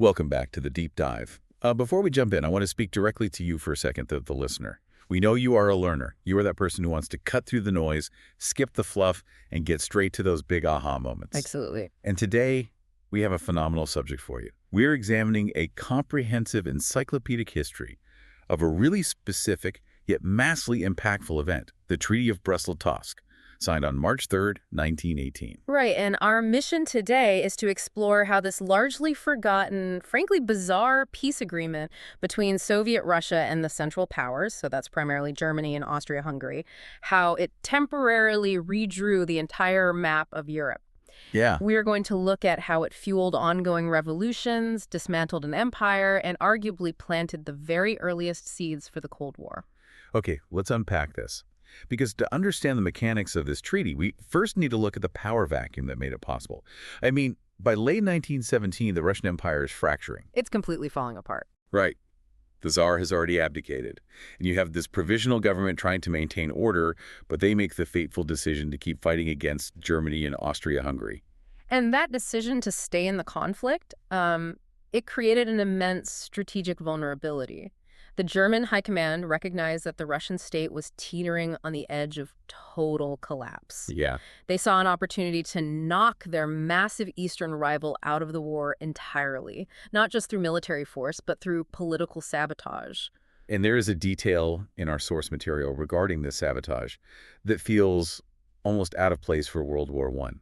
Welcome back to the deep dive. Before we jump in, I want to speak directly to you for a second, the listener. We know you are a learner. You are that person who wants to cut through the noise, skip the fluff, and get straight to those big aha moments. Absolutely. And today, we have a phenomenal subject for you. We're examining a comprehensive encyclopedic history of a really specific yet massively impactful event, the Treaty of Brest-Litovsk, signed on March 3rd, 1918. Right, and our mission today is to explore how this largely forgotten, frankly bizarre peace agreement between Soviet Russia and the Central Powers, so that's primarily Germany and Austria-Hungary, how it temporarily redrew the entire map of Europe. Yeah. We are going to look at how it fueled ongoing revolutions, dismantled an empire, and arguably planted the very earliest seeds for the Cold War. Okay, let's unpack this. Because to understand the mechanics of this treaty, we first need to look at the power vacuum that made it possible. I mean, by late 1917, the Russian Empire is fracturing. It's completely falling apart. Right. The Tsar has already abdicated. And you have this provisional government trying to maintain order, but they make the fateful decision to keep fighting against Germany and Austria-Hungary. And that decision to stay in the conflict, it created an immense strategic vulnerability. The German high command recognized that the Russian state was teetering on the edge of total collapse. Yeah. They saw an opportunity to knock their massive eastern rival out of the war entirely, not just through military force, but through political sabotage. And there is a detail in our source material regarding this sabotage that feels almost out of place for World War I.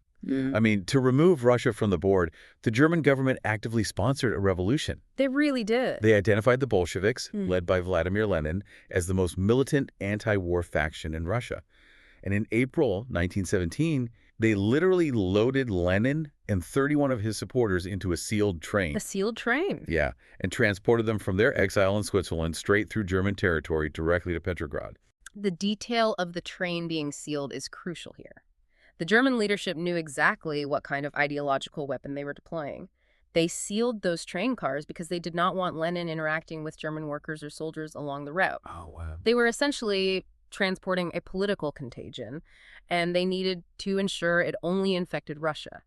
I mean, to remove Russia from the board, the German government actively sponsored a revolution. They really did. They identified the Bolsheviks, led by Vladimir Lenin, as the most militant anti-war faction in Russia. And in April 1917, they literally loaded Lenin and 31 of his supporters into a sealed train. A sealed train? Yeah, and transported them from their exile in Switzerland straight through German territory directly to Petrograd. The detail of the train being sealed is crucial here. The German leadership knew exactly what kind of ideological weapon they were deploying. They sealed those train cars because they did not want Lenin interacting with German workers or soldiers along the route. Oh, wow. They were essentially transporting a political contagion, and they needed to ensure it only infected Russia.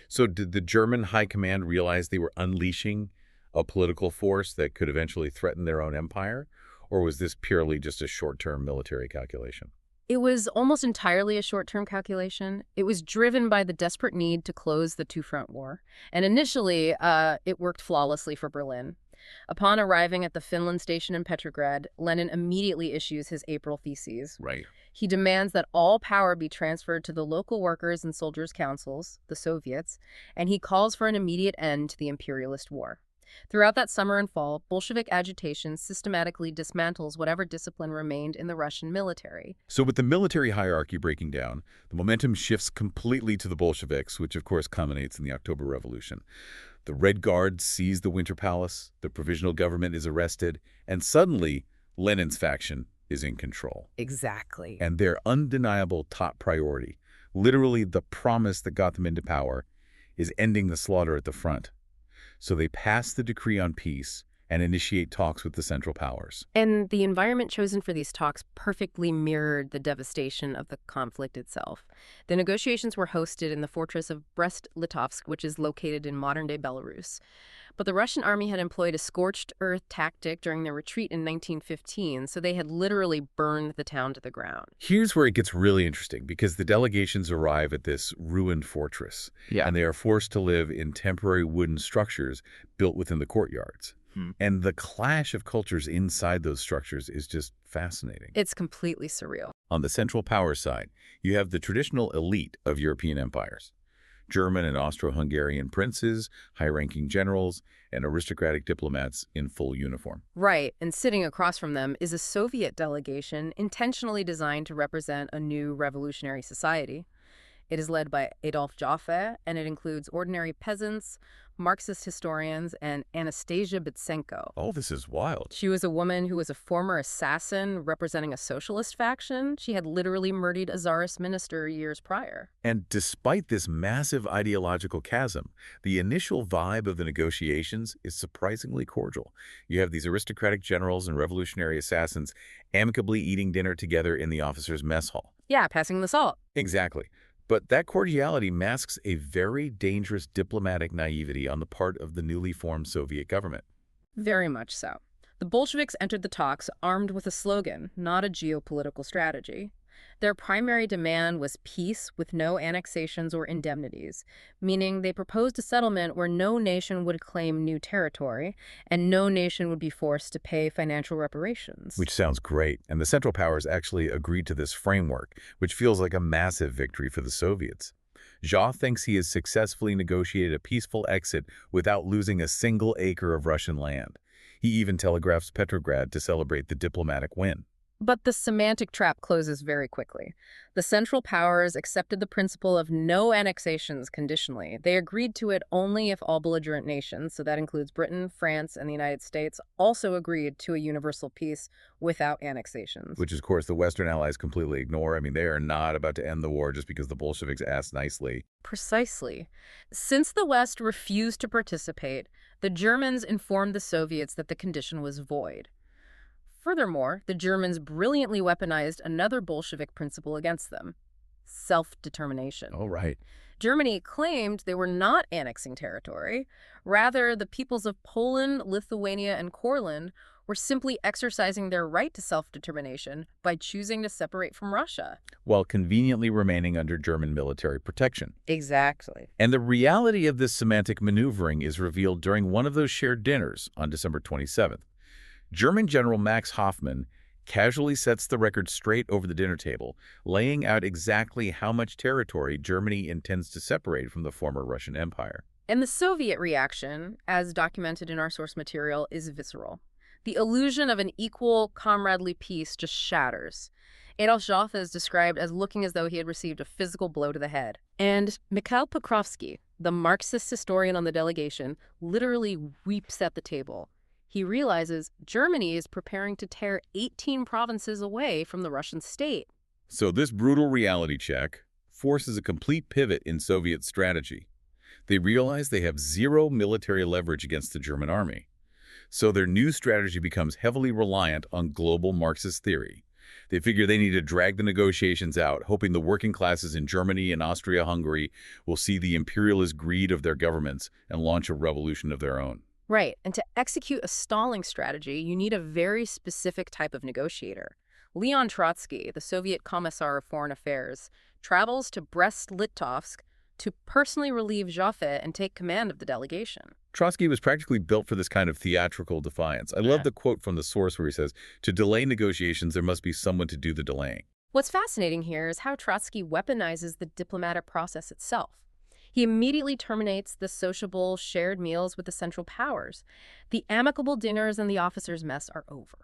So did the German high command realize they were unleashing a political force that could eventually threaten their own empire? Or was this purely just a short-term military calculation? It was almost entirely a short-term calculation. It was driven by the desperate need to close the two-front war. And initially, it worked flawlessly for Berlin. Upon arriving at the Finland station in Petrograd, Lenin immediately issues his April theses. Right. He demands that all power be transferred to the local workers' and soldiers' councils, the Soviets, and he calls for an immediate end to the imperialist war. Throughout that summer and fall, Bolshevik agitation systematically dismantles whatever discipline remained in the Russian military. So with the military hierarchy breaking down, the momentum shifts completely to the Bolsheviks, which of course culminates in the October Revolution. The Red Guard seize the Winter Palace, the provisional government is arrested, and suddenly Lenin's faction is in control. Exactly. And their undeniable top priority, literally the promise that got them into power, is ending the slaughter at the front. So they pass the decree on peace and initiate talks with the Central Powers. And the environment chosen for these talks perfectly mirrored the devastation of the conflict itself. The negotiations were hosted in the fortress of Brest-Litovsk, which is located in modern-day Belarus. But the Russian army had employed a scorched earth tactic during their retreat in 1915, so they had literally burned the town to the ground. Here's where it gets really interesting, because the delegations arrive at this ruined fortress, and they are forced to live in temporary wooden structures built within the courtyards. And the clash of cultures inside those structures is just fascinating. It's completely surreal. On the Central Power side, you have the traditional elite of European empires. German and Austro-Hungarian princes, high-ranking generals, and aristocratic diplomats in full uniform. Right, and sitting across from them is a Soviet delegation intentionally designed to represent a new revolutionary society. It is led by Adolf Joffe, and it includes ordinary peasants, Marxist historians, and Anastasia Bitsenko. Oh, this is wild. She was a woman who was a former assassin representing a socialist faction. She had literally murdered a czarist minister years prior. And despite this massive ideological chasm, the initial vibe of the negotiations is surprisingly cordial. You have these aristocratic generals and revolutionary assassins amicably eating dinner together in the officers' mess hall. Yeah, passing the salt. Exactly. But that cordiality masks a very dangerous diplomatic naivety on the part of the newly formed Soviet government. Very much so. The Bolsheviks entered the talks armed with a slogan, not a geopolitical strategy. Their primary demand was peace with no annexations or indemnities, meaning they proposed a settlement where no nation would claim new territory and no nation would be forced to pay financial reparations. Which sounds great, and the Central Powers actually agreed to this framework, which feels like a massive victory for the Soviets. Xia thinks he has successfully negotiated a peaceful exit without losing a single acre of Russian land. He even telegraphs Petrograd to celebrate the diplomatic win. But the semantic trap closes very quickly. The Central Powers accepted the principle of no annexations conditionally. They agreed to it only if all belligerent nations, so that includes Britain, France, and the United States, also agreed to a universal peace without annexations. Which, of course, the Western allies completely ignore. I mean, they are not about to end the war just because the Bolsheviks asked nicely. Precisely. Since the West refused to participate, the Germans informed the Soviets that the condition was void. Furthermore, the Germans brilliantly weaponized another Bolshevik principle against them: self-determination. Oh, right. Germany claimed they were not annexing territory. Rather, the peoples of Poland, Lithuania, and Courland were simply exercising their right to self-determination by choosing to separate from Russia. While conveniently remaining under German military protection. Exactly. And the reality of this semantic maneuvering is revealed during one of those shared dinners on December 27th. German General Max Hoffmann casually sets the record straight over the dinner table, laying out exactly how much territory Germany intends to separate from the former Russian Empire. And the Soviet reaction, as documented in our source material, is visceral. The illusion of an equal, comradely peace just shatters. Adolf Joffe is described as looking as though he had received a physical blow to the head. And Mikhail Pokrovsky, the Marxist historian on the delegation, literally weeps at the table. He realizes Germany is preparing to tear 18 provinces away from the Russian state. So this brutal reality check forces a complete pivot in Soviet strategy. They realize they have zero military leverage against the German army. So their new strategy becomes heavily reliant on global Marxist theory. They figure they need to drag the negotiations out, hoping the working classes in Germany and Austria-Hungary will see the imperialist greed of their governments and launch a revolution of their own. Right, and to execute a stalling strategy, you need a very specific type of negotiator. Leon Trotsky, the Soviet Commissar of Foreign Affairs, travels to Brest-Litovsk to personally relieve Joffe and take command of the delegation. Trotsky was practically built for this kind of theatrical defiance. I love the quote from the source where he says, "To delay negotiations, there must be someone to do the delaying." What's fascinating here is how Trotsky weaponizes the diplomatic process itself. He immediately terminates the sociable, shared meals with the Central Powers. The amicable dinners and the officers' mess are over.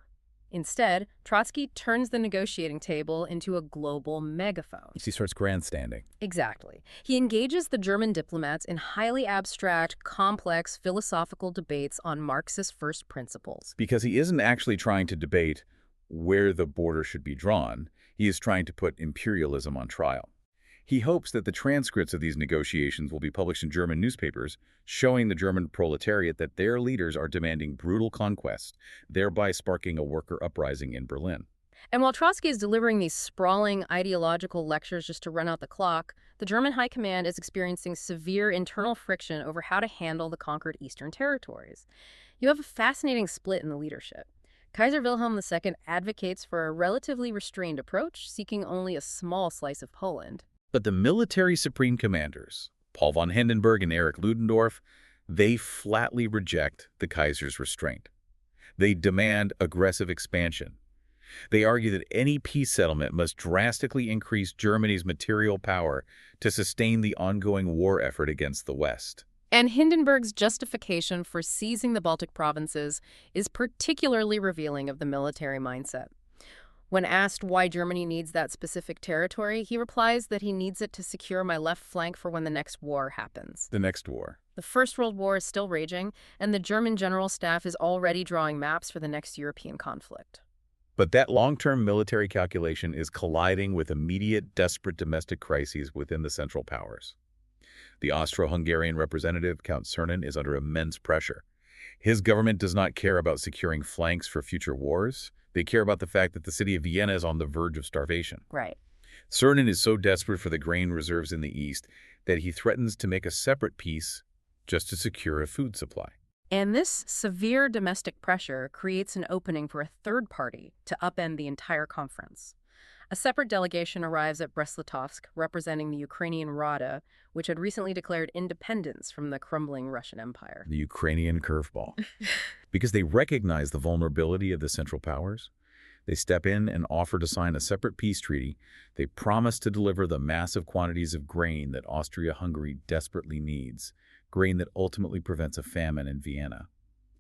Instead, Trotsky turns the negotiating table into a global megaphone. He starts grandstanding. Exactly. He engages the German diplomats in highly abstract, complex philosophical debates on Marxist first principles. Because he isn't actually trying to debate where the border should be drawn. He is trying to put imperialism on trial. He hopes that the transcripts of these negotiations will be published in German newspapers, showing the German proletariat that their leaders are demanding brutal conquest, thereby sparking a worker uprising in Berlin. And while Trotsky is delivering these sprawling ideological lectures just to run out the clock, the German high command is experiencing severe internal friction over how to handle the conquered eastern territories. You have a fascinating split in the leadership. Kaiser Wilhelm II advocates for a relatively restrained approach, seeking only a small slice of Poland. But the military supreme commanders, Paul von Hindenburg and Erich Ludendorff, they flatly reject the Kaiser's restraint. They demand aggressive expansion. They argue that any peace settlement must drastically increase Germany's material power to sustain the ongoing war effort against the West. And Hindenburg's justification for seizing the Baltic provinces is particularly revealing of the military mindset. When asked why Germany needs that specific territory, he replies that he needs it to secure my left flank for when the next war happens. The next war. The First World War is still raging, and the German general staff is already drawing maps for the next European conflict. But that long-term military calculation is colliding with immediate, desperate domestic crises within the Central Powers. The Austro-Hungarian representative, Count Czernin, is under immense pressure. His government does not care about securing flanks for future wars. They care about the fact that the city of Vienna is on the verge of starvation. Right. Cernan is so desperate for the grain reserves in the east that he threatens to make a separate peace just to secure a food supply. And this severe domestic pressure creates an opening for a third party to upend the entire conference. A separate delegation arrives at Brest-Litovsk, representing the Ukrainian Rada, which had recently declared independence from the crumbling Russian Empire. The Ukrainian curveball. Because they recognize the vulnerability of the Central Powers, they step in and offer to sign a separate peace treaty. They promise to deliver the massive quantities of grain that Austria-Hungary desperately needs, grain that ultimately prevents a famine in Vienna.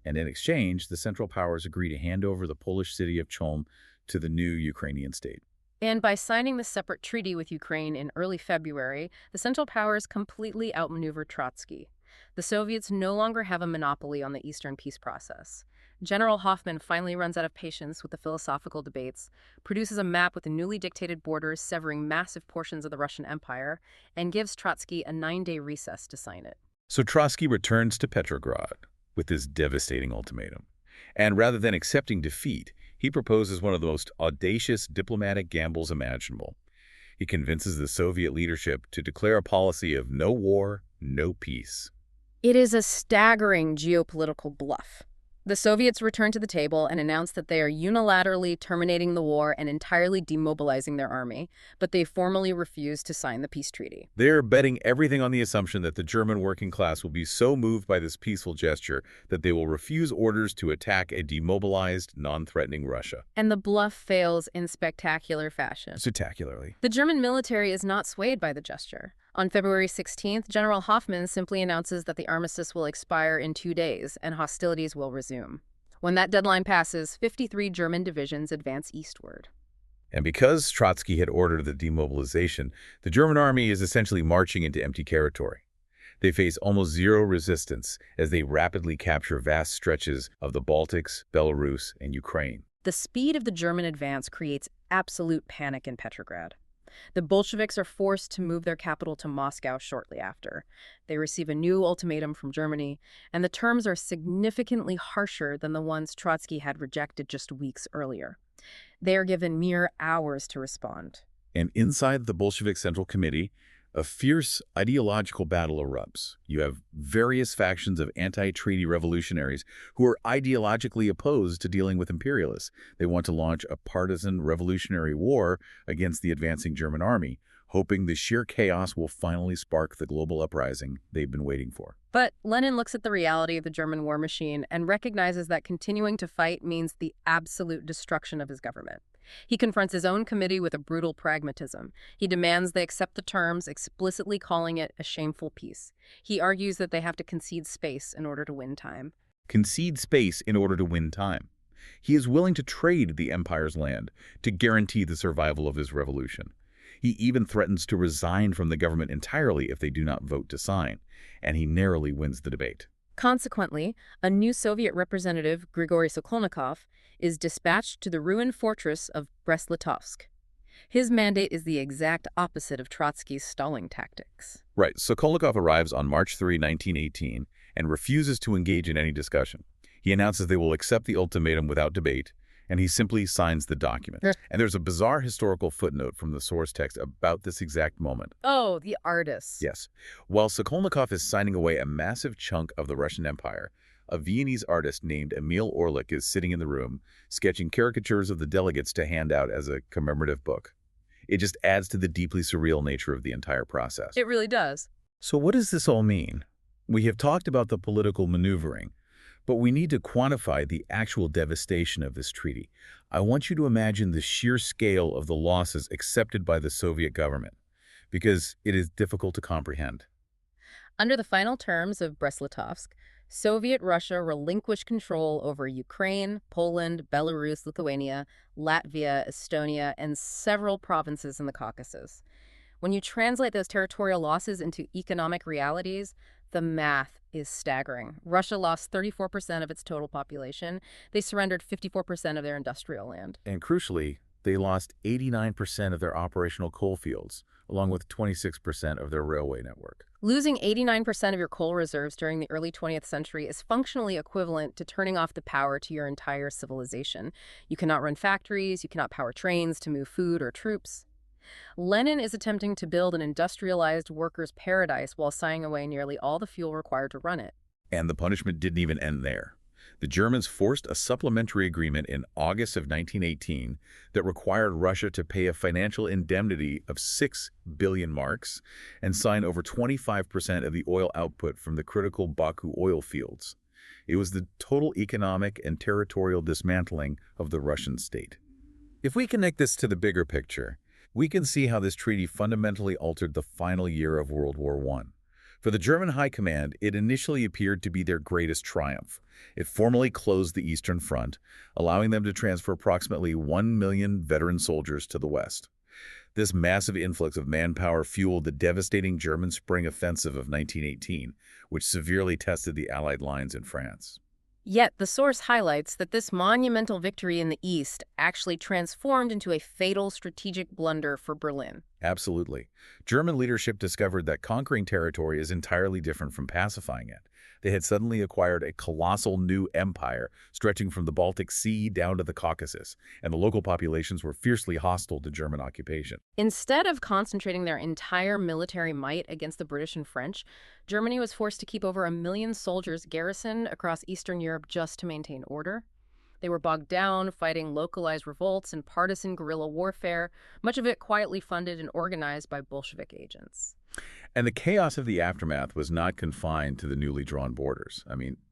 And in exchange, the Central Powers agree to hand over the Polish city of Cholm to the new Ukrainian state. And by signing the separate treaty with Ukraine in early February, the Central Powers completely outmaneuver Trotsky. The Soviets no longer have a monopoly on the Eastern peace process. General Hoffman finally runs out of patience with the philosophical debates, produces a map with the newly dictated borders severing massive portions of the Russian Empire, and gives Trotsky a 9-day recess to sign it. So Trotsky returns to Petrograd with this devastating ultimatum. And rather than accepting defeat, he proposes one of the most audacious diplomatic gambles imaginable. He convinces the Soviet leadership to declare a policy of no war, no peace. It is a staggering geopolitical bluff. The Soviets return to the table and announce that they are unilaterally terminating the war and entirely demobilizing their army, but they formally refuse to sign the peace treaty. They're betting everything on the assumption that the German working class will be so moved by this peaceful gesture that they will refuse orders to attack a demobilized, non-threatening Russia. And the bluff fails in spectacular fashion. Spectacularly. The German military is not swayed by the gesture. On February 16th, General Hoffman simply announces that the armistice will expire in 2 days and hostilities will resume. When that deadline passes, 53 German divisions advance eastward. And because Trotsky had ordered the demobilization, the German army is essentially marching into empty territory. They face almost zero resistance as they rapidly capture vast stretches of the Baltics, Belarus, and Ukraine. The speed of the German advance creates absolute panic in Petrograd. The Bolsheviks are forced to move their capital to Moscow shortly after. They receive a new ultimatum from Germany, and the terms are significantly harsher than the ones Trotsky had rejected just weeks earlier. They are given mere hours to respond. And inside the Bolshevik Central Committee, a fierce ideological battle erupts. You have various factions of anti-treaty revolutionaries who are ideologically opposed to dealing with imperialists. They want to launch a partisan revolutionary war against the advancing German army, hoping the sheer chaos will finally spark the global uprising they've been waiting for. But Lenin looks at the reality of the German war machine and recognizes that continuing to fight means the absolute destruction of his government. He confronts his own committee with a brutal pragmatism. He demands they accept the terms, explicitly calling it a shameful peace. He argues that they have to concede space in order to win time. Concede space in order to win time. He is willing to trade the empire's land to guarantee the survival of his revolution. He even threatens to resign from the government entirely if they do not vote to sign, and he narrowly wins the debate. Consequently, a new Soviet representative, Grigory Sokolnikov, is dispatched to the ruined fortress of Brest-Litovsk. His mandate is the exact opposite of Trotsky's stalling tactics. Right, Sokolnikov arrives on March 3, 1918, and refuses to engage in any discussion. He announces they will accept the ultimatum without debate, and he simply signs the document. And there's a bizarre historical footnote from the source text about this exact moment. Oh, the artists. Yes. While Sokolnikov is signing away a massive chunk of the Russian Empire, a Viennese artist named Emil Orlik is sitting in the room, sketching caricatures of the delegates to hand out as a commemorative book. It just adds to the deeply surreal nature of the entire process. It really does. So what does this all mean? We have talked about the political maneuvering, but we need to quantify the actual devastation of this treaty. I want you to imagine the sheer scale of the losses accepted by the Soviet government, because it is difficult to comprehend. Under the final terms of Brest-Litovsk, Soviet Russia relinquished control over Ukraine, Poland, Belarus, Lithuania, Latvia, Estonia, and several provinces in the Caucasus. When you translate those territorial losses into economic realities, the math is staggering. Russia lost 34% of its total population. They surrendered 54% of their industrial land. And crucially, they lost 89% of their operational coalfields, along with 26% of their railway network. Losing 89% of your coal reserves during the early 20th century is functionally equivalent to turning off the power to your entire civilization. You cannot run factories, you cannot power trains to move food or troops. Lenin is attempting to build an industrialized workers' paradise while signing away nearly all the fuel required to run it. And the punishment didn't even end there. The Germans forced a supplementary agreement in August of 1918 that required Russia to pay a financial indemnity of 6 billion marks and sign over 25% of the oil output from the critical Baku oil fields. It was the total economic and territorial dismantling of the Russian state. If we connect this to the bigger picture, we can see how this treaty fundamentally altered the final year of World War I. For the German High Command, it initially appeared to be their greatest triumph. It formally closed the Eastern Front, allowing them to transfer approximately 1 million veteran soldiers to the West. This massive influx of manpower fueled the devastating German Spring Offensive of 1918, which severely tested the Allied lines in France. Yet, the source highlights that this monumental victory in the East actually transformed into a fatal strategic blunder for Berlin. Absolutely. German leadership discovered that conquering territory is entirely different from pacifying it. They had suddenly acquired a colossal new empire stretching from the Baltic Sea down to the Caucasus, and the local populations were fiercely hostile to German occupation. Instead of concentrating their entire military might against the British and French, Germany was forced to keep over 1 million soldiers garrisoned across Eastern Europe just to maintain order. They were bogged down, fighting localized revolts and partisan guerrilla warfare, much of it quietly funded and organized by Bolshevik agents. And the chaos of the aftermath was not confined to the newly drawn borders.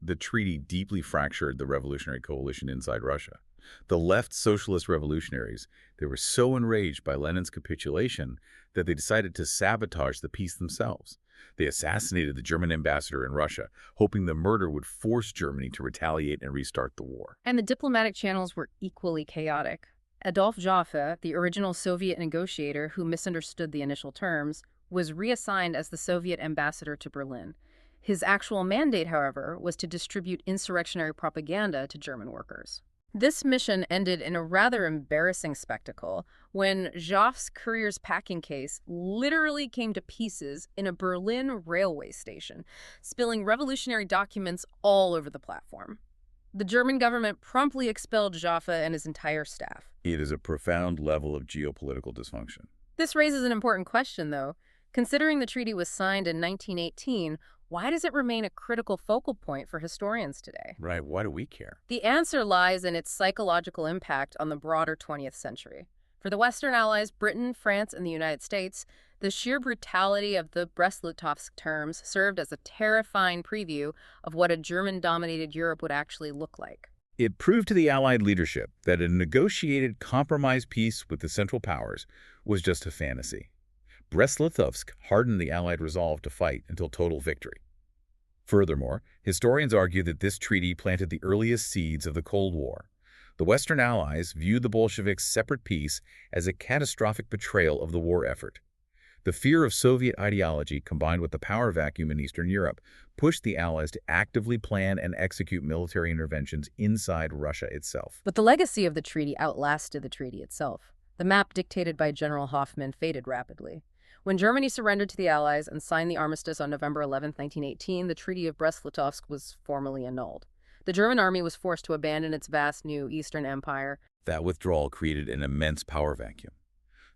The treaty deeply fractured the revolutionary coalition inside Russia. The left socialist revolutionaries, they were so enraged by Lenin's capitulation that they decided to sabotage the peace themselves. They assassinated the German ambassador in Russia, hoping the murder would force Germany to retaliate and restart the war. And the diplomatic channels were equally chaotic. Adolf Joffe, the original Soviet negotiator who misunderstood the initial terms, was reassigned as the Soviet ambassador to Berlin. His actual mandate, however, was to distribute insurrectionary propaganda to German workers. This mission ended in a rather embarrassing spectacle when Joffe's courier's packing case literally came to pieces in a Berlin railway station, spilling revolutionary documents all over the platform. The German government promptly expelled Joffe and his entire staff. It is a profound level of geopolitical dysfunction. This raises an important question, though. Considering the treaty was signed in 1918, why does it remain a critical focal point for historians today? Right, why do we care? The answer lies in its psychological impact on the broader 20th century. For the Western allies, Britain, France, and the United States, the sheer brutality of the Brest-Litovsk terms served as a terrifying preview of what a German-dominated Europe would actually look like. It proved to the Allied leadership that a negotiated compromise peace with the Central Powers was just a fantasy. Brest-Litovsk hardened the Allied resolve to fight until total victory. Furthermore, historians argue that this treaty planted the earliest seeds of the Cold War. The Western Allies viewed the Bolsheviks' separate peace as a catastrophic betrayal of the war effort. The fear of Soviet ideology combined with the power vacuum in Eastern Europe pushed the Allies to actively plan and execute military interventions inside Russia itself. But the legacy of the treaty outlasted the treaty itself. The map dictated by General Hoffmann faded rapidly. When Germany surrendered to the Allies and signed the armistice on November 11, 1918, the Treaty of Brest-Litovsk was formally annulled. The German army was forced to abandon its vast new Eastern Empire. That withdrawal created an immense power vacuum.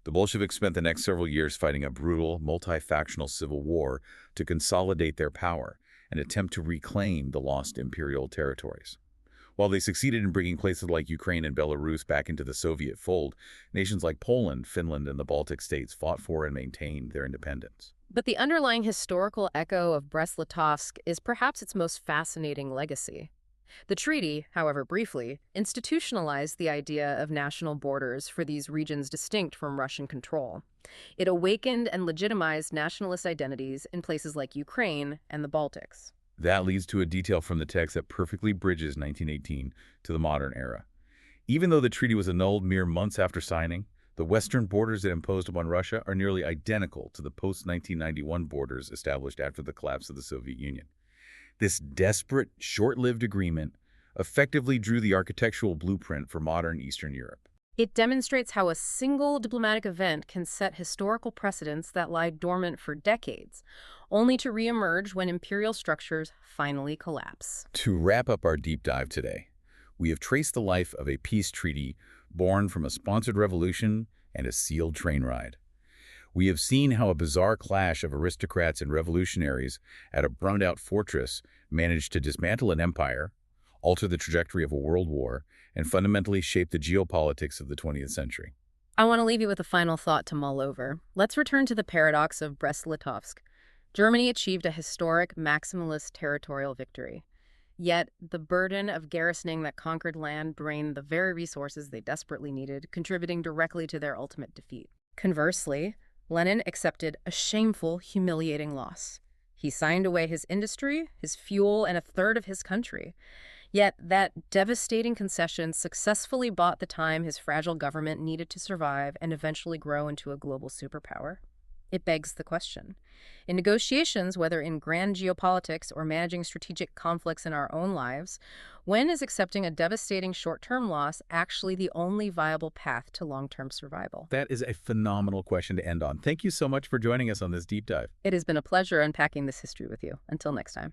The Bolsheviks spent the next several years fighting a brutal, multi-factional civil war to consolidate their power and attempt to reclaim the lost imperial territories. While they succeeded in bringing places like Ukraine and Belarus back into the Soviet fold, nations like Poland, Finland, and the Baltic states fought for and maintained their independence. But the underlying historical echo of Brest-Litovsk is perhaps its most fascinating legacy. The treaty, however briefly, institutionalized the idea of national borders for these regions distinct from Russian control. It awakened and legitimized nationalist identities in places like Ukraine and the Baltics. That leads to a detail from the text that perfectly bridges 1918 to the modern era. Even though the treaty was annulled mere months after signing, the western borders it imposed upon Russia are nearly identical to the post-1991 borders established after the collapse of the Soviet Union. This desperate, short-lived agreement effectively drew the architectural blueprint for modern Eastern Europe. It demonstrates how a single diplomatic event can set historical precedents that lie dormant for decades, only to reemerge when imperial structures finally collapse. To wrap up our deep dive today, we have traced the life of a peace treaty born from a sponsored revolution and a sealed train ride. We have seen how a bizarre clash of aristocrats and revolutionaries at a burned-out fortress managed to dismantle an empire, alter the trajectory of a world war, and fundamentally shape the geopolitics of the 20th century. I want to leave you with a final thought to mull over. Let's return to the paradox of Brest-Litovsk. Germany achieved a historic maximalist territorial victory. Yet, the burden of garrisoning that conquered land drained the very resources they desperately needed, contributing directly to their ultimate defeat. Conversely, Lenin accepted a shameful, humiliating loss. He signed away his industry, his fuel, and a third of his country. Yet that devastating concession successfully bought the time his fragile government needed to survive and eventually grow into a global superpower. It begs the question. In negotiations, whether in grand geopolitics or managing strategic conflicts in our own lives, when is accepting a devastating short-term loss actually the only viable path to long-term survival? That is a phenomenal question to end on. Thank you so much for joining us on this deep dive. It has been a pleasure unpacking this history with you. Until next time.